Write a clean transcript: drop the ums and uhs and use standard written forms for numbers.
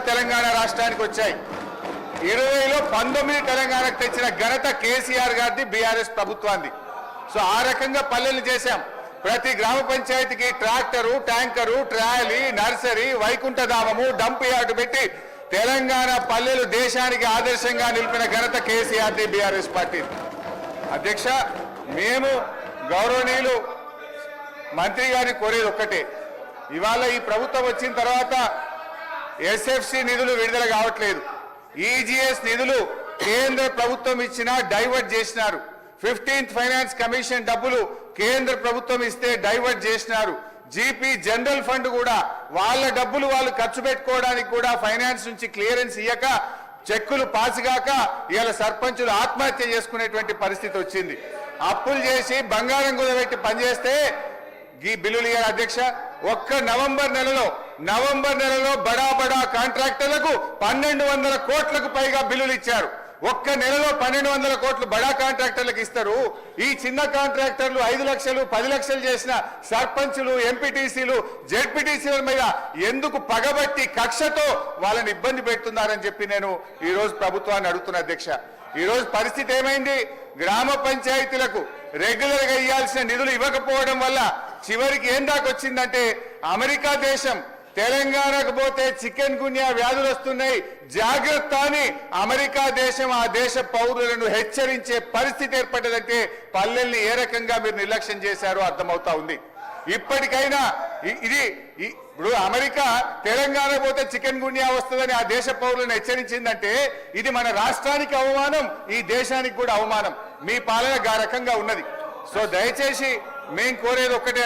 తెలంగాణ రాష్ట్రానికి వచ్చాయి. 20లో 19 తెలంగాణకు తెచ్చిన ఘనత కేసీఆర్ గారిది, బీఆర్ఎస్ ప్రభుత్వాన్ని. సో ఆ రకంగా పల్లెలు చేశాం. ప్రతి గ్రామ పంచాయతీకి ట్రాక్టరు, ట్యాంకరు, ట్రాలీ, నర్సరీ, వైకుంఠధామము, డంప్ యార్డు పెట్టి తెలంగాణ పల్లెలు దేశానికి ఆదర్శంగా నిలిపిన ఘనత కేసీఆర్ది, బీఆర్ఎస్ పార్టీ. అధ్యక్ష, మేము గౌరవనీయులు మంత్రి గారిని కోరేది ఒక్కటే, ఇవాళ ఈ ప్రభుత్వం వచ్చిన తర్వాత ఎస్ఎఫ్సి నిధులు విడుదల కావట్లేదు. ఈజీఎస్ నిధులు కేంద్ర ప్రభుత్వం ఇచ్చినా డైవర్ట్ చేసినారు. 15th ఫైనాన్స్ కమిషన్ డబ్బులు కేంద్ర ప్రభుత్వం ఇస్తే డైవర్ట్ చేసినారు. జీపీ జనరల్ ఫండ్ కూడా వాళ్ళ డబ్బులు వాళ్ళు ఖర్చు పెట్టుకోవడానికి కూడా ఫైనాన్స్ నుంచి క్లియరెన్స్ ఇయ్యక, చెక్కులు పాసుగాక ఇవాళ సర్పంచులు ఆత్మహత్య చేసుకునేటువంటి పరిస్థితి వచ్చింది. అప్పులు చేసి బంగారం కుదబెట్టి పనిచేస్తే ఈ బిల్లులు ఇయ్యారు. అధ్యక్ష, ఒక్క నవంబర్ నెలలో బడా కాంట్రాక్టర్లకు 1200 కోట్లకు పైగా బిల్లులు ఇచ్చారు. ఒక్క నెలలో 1200 కోట్లు బడా కాంట్రాక్టర్లకు ఇస్తారు. ఈ చిన్న కాంట్రాక్టర్లు 5 లక్షలు 10 లక్షలు చేసిన సర్పంచులు, ఎంపీటీసీలు, జెడ్పీటీసీల మీద ఎందుకు పగబట్టి కక్షతో వాళ్ళని ఇబ్బంది పెడుతున్నారని చెప్పి నేను ఈ రోజు ప్రభుత్వాన్ని అడుగుతున్నా. అధ్యక్ష, ఈ రోజు పరిస్థితి ఏమైంది? గ్రామ పంచాయతీలకు రెగ్యులర్ గా ఇవ్వాల్సిన నిధులు ఇవ్వకపోవడం వల్ల చివరికి ఏం దాకా వచ్చిందంటే, అమెరికా దేశం తెలంగాణకు పోతే చికెన్ గున్యా వ్యాధులు వస్తున్నాయి, జాగ్రత్త అని అమెరికా దేశం ఆ దేశ పౌరులను హెచ్చరించే పరిస్థితి ఏర్పడ్డదంటే పల్లెల్ని ఏ రకంగా మీరు నిర్లక్ష్యం చేశారో అర్థమవుతా ఉంది. ఇప్పటికైనా ఇప్పుడు అమెరికా తెలంగాణ పోతే చికెన్ గున్యా వస్తుందని ఆ దేశ పౌరులను హెచ్చరించిందంటే ఇది మన రాష్ట్రానికి అవమానం, ఈ దేశానికి కూడా అవమానం. మీ పాలన ఆ రకంగా ఉన్నది. సో దయచేసి మేము కోరేది ఒక్కటే.